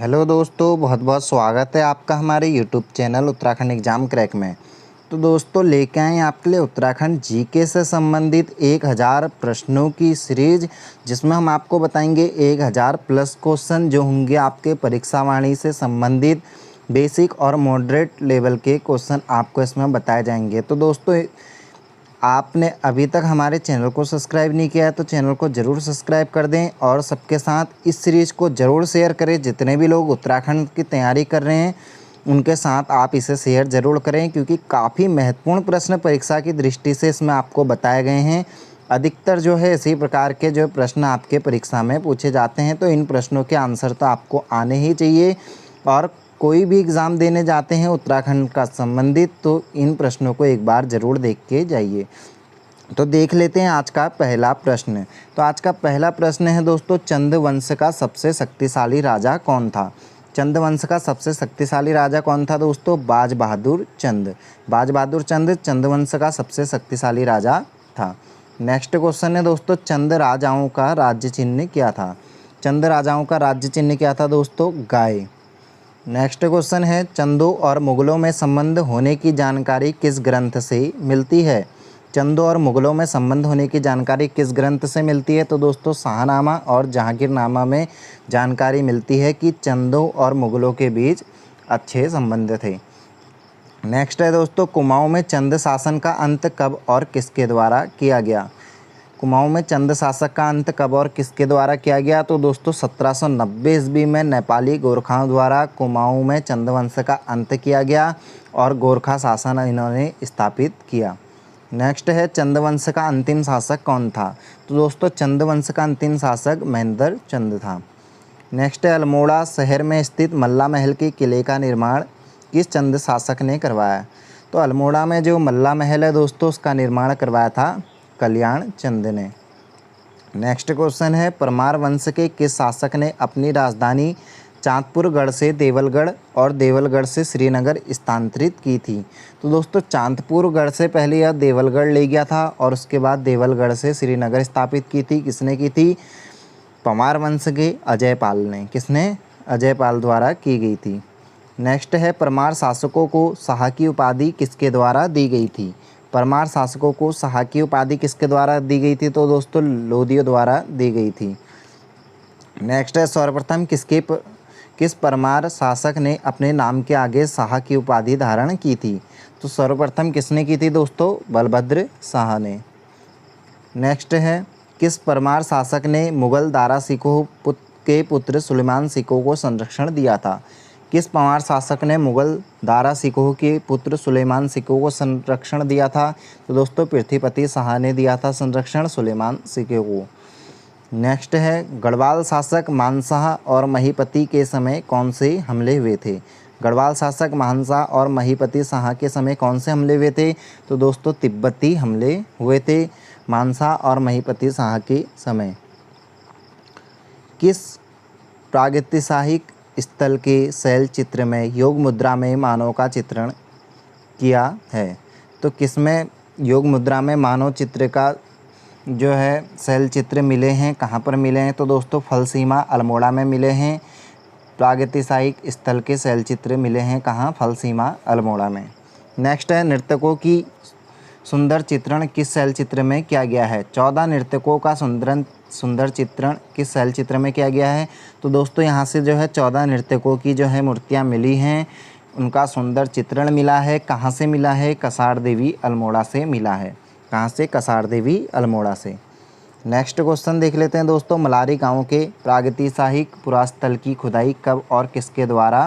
Hello दोस्तों, बहुत बहुत स्वागत है आपका हमारे YouTube channel Uttarakhand exam crack में। तो दोस्तों लेके आए हैं आपके लिए उत्तराखंड जीके से संबंधित 1000 प्रश्नों की सीरीज, जिसमें हम आपको बताएंगे 1000 प्लस क्वेश्चन जो होंगे आपके परीक्षा वाणी से संबंधित बेसिक और मॉडरेट लेवल के क्वेश्चन आपको इसमें बताए जाएंगे। तो दोस्तों आपने अभी तक हमारे चैनल को सब्सक्राइब नहीं किया है तो चैनल को ज़रूर सब्सक्राइब कर दें और सबके साथ इस सीरीज़ को ज़रूर शेयर करें। जितने भी लोग उत्तराखंड की तैयारी कर रहे हैं उनके साथ आप इसे शेयर ज़रूर करें, क्योंकि काफ़ी महत्वपूर्ण प्रश्न परीक्षा की दृष्टि से इसमें आपको बताए गए हैं। अधिकतर जो है इसी प्रकार के जो प्रश्न आपके परीक्षा में पूछे जाते हैं, तो इन प्रश्नों के आंसर तो आपको आने ही चाहिए। और कोई भी एग्ज़ाम देने जाते हैं उत्तराखंड का संबंधित तो इन प्रश्नों को एक बार ज़रूर देख के जाइए। तो देख लेते हैं आज का पहला प्रश्न। तो आज का पहला प्रश्न है दोस्तों, चंद वंश का सबसे शक्तिशाली राजा कौन था? चंद वंश का सबसे शक्तिशाली राजा कौन था दोस्तों? बाज बहादुर चंद। बाज बहादुर चंद चंद वंश का सबसे शक्तिशाली राजा था। नेक्स्ट क्वेश्चन है दोस्तों, चंद राजाओं का राज्य चिन्ह क्या था? चंद राजाओं का राज्य चिन्ह क्या था दोस्तों? गाय। नेक्स्ट क्वेश्चन है, चंदों और मुगलों में संबंध होने की जानकारी किस ग्रंथ से मिलती है? चंदों और मुगलों में संबंध होने की जानकारी किस ग्रंथ से मिलती है? तो दोस्तों शाहनामा और जहांगीरनामा में जानकारी मिलती है कि चंदों और मुगलों के बीच अच्छे संबंध थे। नेक्स्ट है दोस्तों, कुमाऊं में चंद शासन का अंत कब और किसके द्वारा किया गया? कुमाऊं में चंद शासक का अंत कब और किसके द्वारा किया गया? तो दोस्तों 1790 ईस्वी में नेपाली गोरखाओं द्वारा कुमाऊं में चंद वंश का अंत किया गया और गोरखा शासन इन्होंने स्थापित किया। नेक्स्ट है, चंद वंश का अंतिम शासक कौन था? तो दोस्तों चंद वंश का अंतिम शासक महेंद्र चंद था। नेक्स्ट है, अल्मोड़ा शहर में स्थित मल्ला महल के किले का निर्माण किस चंद शासक ने करवाया? तो अल्मोड़ा में जो मल्ला महल है दोस्तों उसका निर्माण करवाया था कल्याण चंद ने। नेक्स्ट क्वेश्चन है, परमार वंश के किस शासक ने अपनी राजधानी चांदपुरगढ़ से देवलगढ़ और देवलगढ़ से श्रीनगर स्थानांतरित की थी? तो दोस्तों चांदपुरगढ़ से पहले यह देवलगढ़ ले गया था और उसके बाद देवलगढ़ से श्रीनगर स्थापित की थी। किसने की थी? परमार वंश के अजयपाल ने। किसने? अजयपाल द्वारा की गई थी। नेक्स्ट है, परमार शासकों को शाह की उपाधि किसके द्वारा दी गई थी? परमार शासकों को शाह की उपाधि किसके द्वारा दी गई थी? तो दोस्तों लोदियों द्वारा दी गई थी। नेक्स्ट है, सर्वप्रथम किस परमार शासक ने अपने नाम के आगे शाह की उपाधि धारण की थी? तो सर्वप्रथम किसने की थी दोस्तों? बलभद्र शाह ने। नेक्स्ट है, किस परमार शासक ने मुगल दारा सिकोह के पुत्र सुलेमान सिकोह को संरक्षण दिया था? किस परमार शासक ने मुगल दारा सिकोह के पुत्र सुलेमान सिकोह को संरक्षण दिया था? तो दोस्तों पृथ्वीपति शाह ने दिया था संरक्षण सुलेमान सिकोह को। नेक्स्ट है, गढ़वाल शासक मानशाह और महीपति के समय कौन से हमले हुए थे? गढ़वाल शासक मानशाह और महीपति शाह के समय कौन से हमले हुए थे? तो दोस्तों तिब्बती हमले हुए थे मानशाह और महीपति शाह के समय। किस प्रागैतिहासिक स्थल के शैल चित्र में योग मुद्रा में मानव का चित्रण किया है? तो किसमें योग मुद्रा में मानव चित्र का जो है शैल चित्र मिले हैं? कहाँ पर मिले हैं? तो दोस्तों फलसीमा अल्मोड़ा में मिले हैं। प्रागैतिहासिक स्थल के शैल चित्र मिले हैं कहाँ? फलसीमा अल्मोड़ा में। नेक्स्ट है, नर्तकों की सुंदर चित्रण किस शैल चित्र में किया गया है? 14 नर्तकों का सुंदर चित्रण किस शैल चित्र में किया गया है? तो दोस्तों यहाँ से जो है 14 नर्तकों की जो है मूर्तियाँ मिली हैं, उनका सुंदर चित्रण मिला है। कहाँ से मिला है? कसार देवी अल्मोड़ा से मिला है। कहाँ से? कसार देवी अल्मोड़ा से। नेक्स्ट क्वेश्चन देख लेते हैं दोस्तों, मलारी गाँव के प्रागैतिहासिक पुरास्थल की खुदाई कब और किसके द्वारा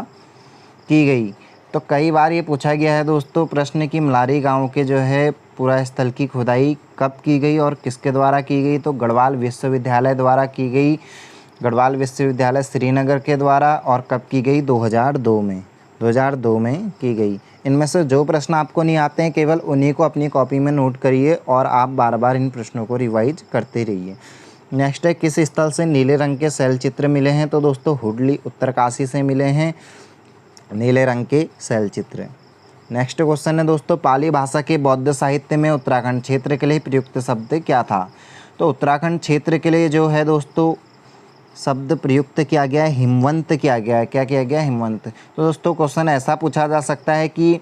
की गई? तो कई बार ये पूछा गया है दोस्तों प्रश्न कि मलारी गांव के जो है पुरास्थल की खुदाई कब की गई और किसके द्वारा की गई? तो गढ़वाल विश्वविद्यालय द्वारा की गई। गढ़वाल विश्वविद्यालय श्रीनगर के द्वारा। और कब की गई? 2002 में। 2002 में की गई। इनमें से जो प्रश्न आपको नहीं आते हैं केवल उन्हीं को अपनी कॉपी में नोट करिए और आप बार बार इन प्रश्नों को रिवाइज करते रहिए। नेक्स्ट है, किस स्थल से नीले रंग के शैल चित्र मिले हैं? तो दोस्तों हुडली उत्तरकाशी से मिले हैं नीले रंग के शैल चित्र। नेक्स्ट क्वेश्चन है दोस्तों, पाली भाषा के बौद्ध साहित्य में उत्तराखंड क्षेत्र के लिए प्रयुक्त शब्द क्या था? तो उत्तराखंड क्षेत्र के लिए जो है दोस्तों शब्द प्रयुक्त किया गया है? हिमवंत किया गया है। क्या किया गया है? हिमवंत। तो दोस्तों क्वेश्चन ऐसा पूछा जा सकता है कि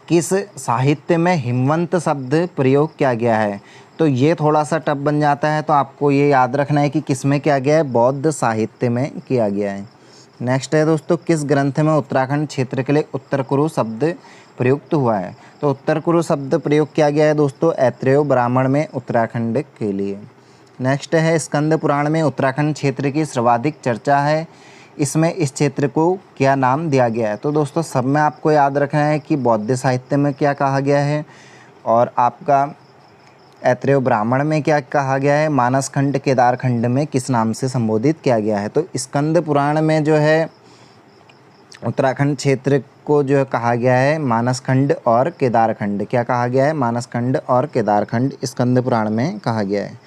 किस साहित्य में हिमवंत शब्द प्रयोग किया गया है? तो ये थोड़ा सा टफ बन जाता है, तो आपको ये याद रखना है कि किस में किया गया है? बौद्ध साहित्य में किया गया है। नेक्स्ट है दोस्तों, किस ग्रंथ में उत्तराखंड क्षेत्र के लिए उत्तर कुरु शब्द प्रयुक्त हुआ है? तो उत्तर कुरु शब्द प्रयोग किया गया है दोस्तों ऐत्रेय ब्राह्मण में उत्तराखंड के लिए। नेक्स्ट है, स्कंद पुराण में उत्तराखंड क्षेत्र की सर्वाधिक चर्चा है, इसमें इस क्षेत्र को क्या नाम दिया गया है? तो दोस्तों सब में आपको याद रखना है कि बौद्ध साहित्य में क्या कहा गया है, और आपका ऐत्रेय ब्राह्मण में क्या कहा गया है, मानस खंड केदार खंड में किस नाम से संबोधित किया गया है? तो स्कंद पुराण में जो है उत्तराखंड क्षेत्र को जो है कहा गया है मानस खंड और केदार खंड। क्या कहा गया है? मानस खंड और केदार खंड स्कंद पुराण में कहा गया है।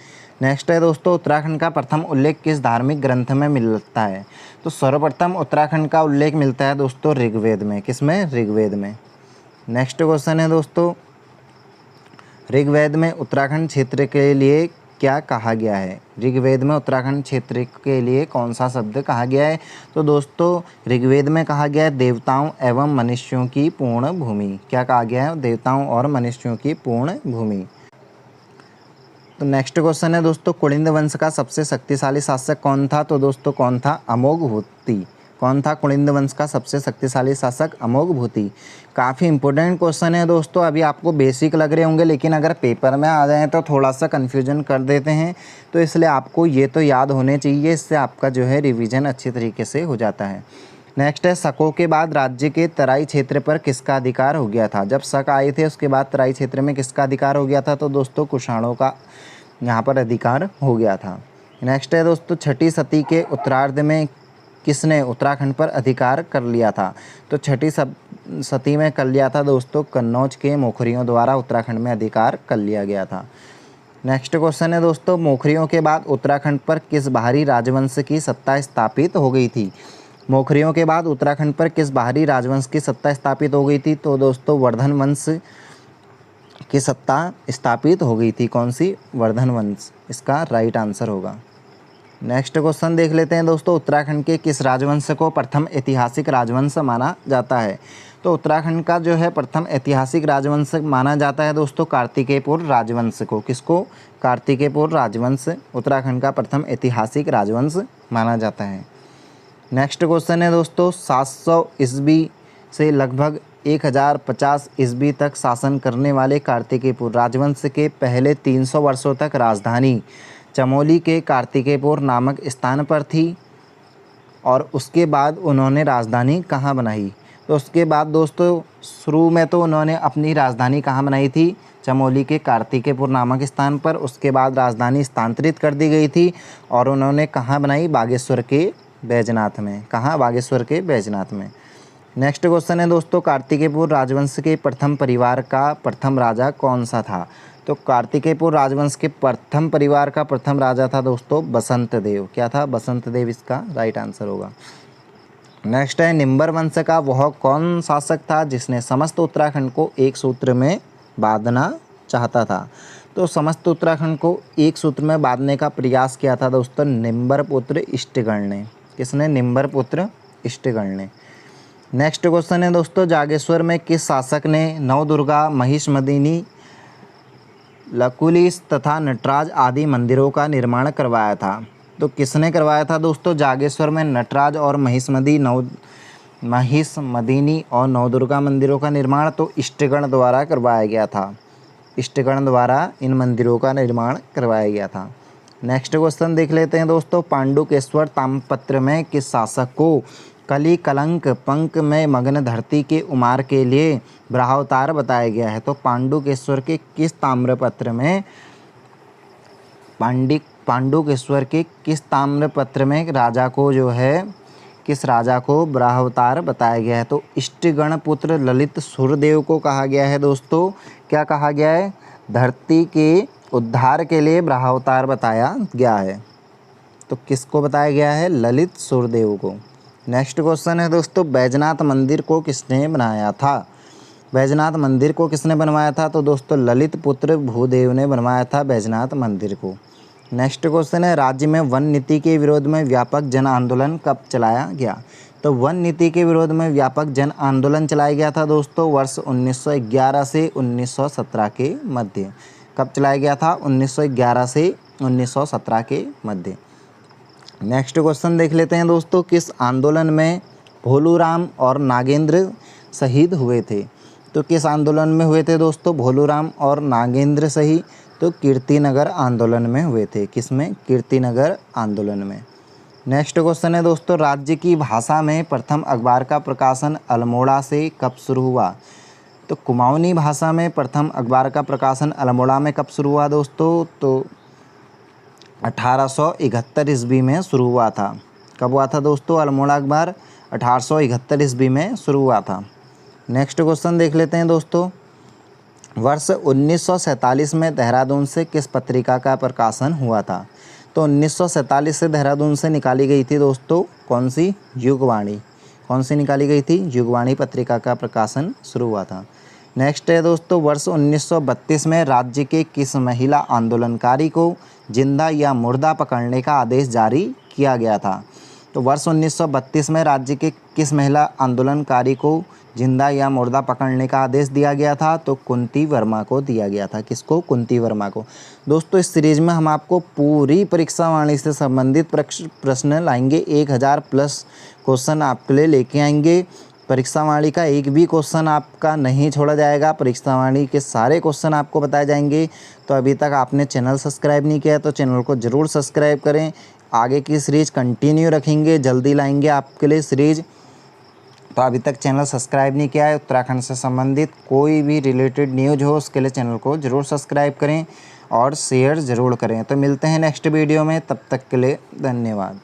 नेक्स्ट है दोस्तों, उत्तराखंड का प्रथम उल्लेख किस धार्मिक ग्रंथ में मिलता है? तो सर्वप्रथम उत्तराखंड का उल्लेख मिलता है दोस्तों ऋग्वेद में। किसमें? ऋग्वेद में। नेक्स्ट क्वेश्चन है दोस्तों, ऋग्वेद में उत्तराखंड क्षेत्र के लिए क्या कहा गया है? ऋग्वेद में उत्तराखंड क्षेत्र के लिए कौन सा शब्द कहा गया है? तो दोस्तों ऋग्वेद में कहा गया है देवताओं एवं मनुष्यों की पूर्ण भूमि। क्या कहा गया है? देवताओं और मनुष्यों की पूर्ण भूमि। तो नेक्स्ट क्वेश्चन है दोस्तों, कुलिंद वंश का सबसे शक्तिशाली शासक कौन था? तो दोस्तों कौन था? अमोघभूति। कौन था कुलिंद वंश का सबसे शक्तिशाली शासक? अमोघभूति। काफ़ी इंपॉर्टेंट क्वेश्चन है दोस्तों। अभी आपको बेसिक लग रहे होंगे, लेकिन अगर पेपर में आ जाएँ तो थोड़ा सा कन्फ्यूजन कर देते हैं, तो इसलिए आपको ये तो याद होने चाहिए, इससे आपका जो है रिविज़न अच्छी तरीके से हो जाता है। नेक्स्ट है, शकों के बाद राज्य के तराई क्षेत्र पर किसका अधिकार हो गया था? जब शक आए थे उसके बाद तराई क्षेत्र में किसका अधिकार हो गया था? तो दोस्तों कुषाणों का यहाँ पर अधिकार हो गया था। नेक्स्ट है दोस्तों, छठी सदी के उत्तरार्ध में किसने उत्तराखंड पर अधिकार कर लिया था? तो छठी सदी में कर लिया था दोस्तों कन्नौज के मोखरियों द्वारा उत्तराखंड में अधिकार कर लिया गया था। नेक्स्ट क्वेश्चन है दोस्तों, मोखरियों के बाद उत्तराखंड पर किस बाहरी राजवंश की सत्ता स्थापित हो गई थी? मोखरियों के बाद उत्तराखंड पर किस बाहरी राजवंश की सत्ता स्थापित हो गई थी? तो दोस्तों वर्धन वंश की सत्ता स्थापित हो गई थी। कौन सी? वर्धन वंश इसका राइट आंसर होगा। नेक्स्ट क्वेश्चन देख लेते हैं दोस्तों, उत्तराखंड के किस राजवंश को प्रथम ऐतिहासिक राजवंश माना जाता है? तो उत्तराखंड का जो है प्रथम ऐतिहासिक राजवंश माना जाता है दोस्तों कार्तिकेयपुर राजवंश को। किसको? कार्तिकेयपुर राजवंश उत्तराखंड का प्रथम ऐतिहासिक राजवंश माना जाता है। नेक्स्ट क्वेश्चन है दोस्तों, 700 ईस्वी से लगभग 1050 ईस्वी तक शासन करने वाले कार्तिकेयपुर राजवंश के पहले 300 वर्षों तक राजधानी चमोली के कार्तिकेयपुर नामक स्थान पर थी, और उसके बाद उन्होंने राजधानी कहाँ बनाई? तो उसके बाद दोस्तों शुरू में तो उन्होंने अपनी राजधानी कहाँ बनाई थी? चमोली के कार्तिकेयपुर नामक स्थान पर। उसके बाद राजधानी स्थानांतरित कर दी गई थी, और उन्होंने कहाँ बनाई? बागेश्वर के बैजनाथ में। कहाँ? बागेश्वर के बैजनाथ में। नेक्स्ट क्वेश्चन है दोस्तों, कार्तिकेयपुर राजवंश के प्रथम परिवार का प्रथम राजा कौन सा था? तो कार्तिकेयपुर राजवंश के प्रथम परिवार का प्रथम राजा था दोस्तों बसंत देव। क्या था? बसंत देव इसका राइट आंसर होगा। नेक्स्ट है, निम्बर वंश का वह कौन शासक था जिसने समस्त उत्तराखंड को एक सूत्र में बांधना चाहता था? तो समस्त उत्तराखंड को एक सूत्र में बांधने का प्रयास किया था दोस्तों निम्बर पुत्र इष्टगण ने। किसने? निम्बर पुत्र इष्टगण ने। नेक्स्ट क्वेश्चन है दोस्तों, जागेश्वर में किस शासक ने नवदुर्गा, महिषमदिनी, लकुलिश तथा नटराज आदि मंदिरों का निर्माण करवाया था? तो किसने करवाया था दोस्तों जागेश्वर में नटराज और महिषमदिनी और नवदुर्गा मंदिरों का निर्माण? तो इष्टगण द्वारा करवाया गया था। इष्टगण द्वारा इन मंदिरों का निर्माण करवाया गया था। नेक्स्ट क्वेश्चन देख लेते हैं दोस्तों, पांडुकेश्वर ताम्रपत्र में किस शासक को कली कलंक पंक में मग्न धरती के उमार के लिए ब्रहावतार बताया गया है? तो पांडुकेश्वर के किस ताम्रपत्र में पांडुकेश्वर के किस ताम्रपत्र में राजा को जो है किस राजा को ब्रहावतार बताया गया है? तो इष्टगण पुत्र ललित सूर्यदेव को कहा गया है दोस्तों। क्या कहा गया है? धरती के उद्धार के लिए ब्रहावतार बताया गया है। तो किसको बताया गया है? ललित सूर्यदेव को। नेक्स्ट क्वेश्चन है दोस्तों, बैजनाथ मंदिर को किसने बनाया था? बैजनाथ मंदिर को किसने बनवाया था? तो दोस्तों ललित पुत्र भूदेव ने बनवाया था बैजनाथ मंदिर को। नेक्स्ट क्वेश्चन है, राज्य में वन नीति के विरोध में व्यापक जन आंदोलन कब चलाया गया? तो वन नीति के विरोध में व्यापक जन आंदोलन चलाया गया था दोस्तों वर्ष 1911 से 1917 के मध्य। कब चलाया गया था? 1911 से 1917 के मध्य। नेक्स्ट क्वेश्चन देख लेते हैं दोस्तों, किस आंदोलन में भोलूराम और नागेंद्र शहीद हुए थे? तो किस आंदोलन में हुए थे दोस्तों भोलूराम और नागेंद्र शहीद? तो कीर्तिनगर आंदोलन में हुए थे। किसमें? कीर्तिनगर आंदोलन में। नेक्स्ट क्वेश्चन है दोस्तों, राज्य की भाषा में प्रथम अखबार का प्रकाशन अल्मोड़ा से कब शुरू हुआ? तो कुमाऊनी भाषा में प्रथम अखबार का प्रकाशन अल्मोड़ा में कब शुरू हुआ दोस्तों? तो 1871 ईस्वी में शुरू हुआ था। कब हुआ था दोस्तों? अल्मोड़ा अखबार 1871 ईस्वी में शुरू हुआ था। नेक्स्ट क्वेश्चन देख लेते हैं दोस्तों, वर्ष 1947 में देहरादून से किस पत्रिका का प्रकाशन हुआ था? तो 1947 से देहरादून से निकाली गई थी दोस्तों कौन सी? युगवाणी। कौन सी निकाली गई थी? युगवाणी पत्रिका का प्रकाशन शुरू हुआ था। नेक्स्ट है दोस्तों, वर्ष 1932 में राज्य के किस महिला आंदोलनकारी को जिंदा या मुर्दा पकड़ने का आदेश जारी किया गया था? तो वर्ष 1932 में राज्य के किस महिला आंदोलनकारी को जिंदा या मुर्दा पकड़ने का आदेश दिया गया था? तो कुंती वर्मा को दिया गया था। किसको? कुंती वर्मा को। दोस्तों इस सीरीज में हम आपको पूरी परीक्षा वाणी से संबंधित प्रश्न लाएंगे। 1000 प्लस क्वेश्चन आपके लिए लेके आएंगे। परीक्षा वाणी का एक भी क्वेश्चन आपका नहीं छोड़ा जाएगा। परीक्षा वाणी के सारे क्वेश्चन आपको बताए जाएंगे। तो अभी तक आपने चैनल सब्सक्राइब नहीं किया तो चैनल को ज़रूर सब्सक्राइब करें। आगे की सीरीज कंटिन्यू रखेंगे, जल्दी लाएंगे आपके लिए सीरीज। तो अभी तक चैनल सब्सक्राइब नहीं किया है, उत्तराखंड से संबंधित कोई भी रिलेटेड न्यूज़ हो उसके लिए चैनल को ज़रूर सब्सक्राइब करें और शेयर ज़रूर करें। तो मिलते हैं नेक्स्ट वीडियो में, तब तक के लिए धन्यवाद।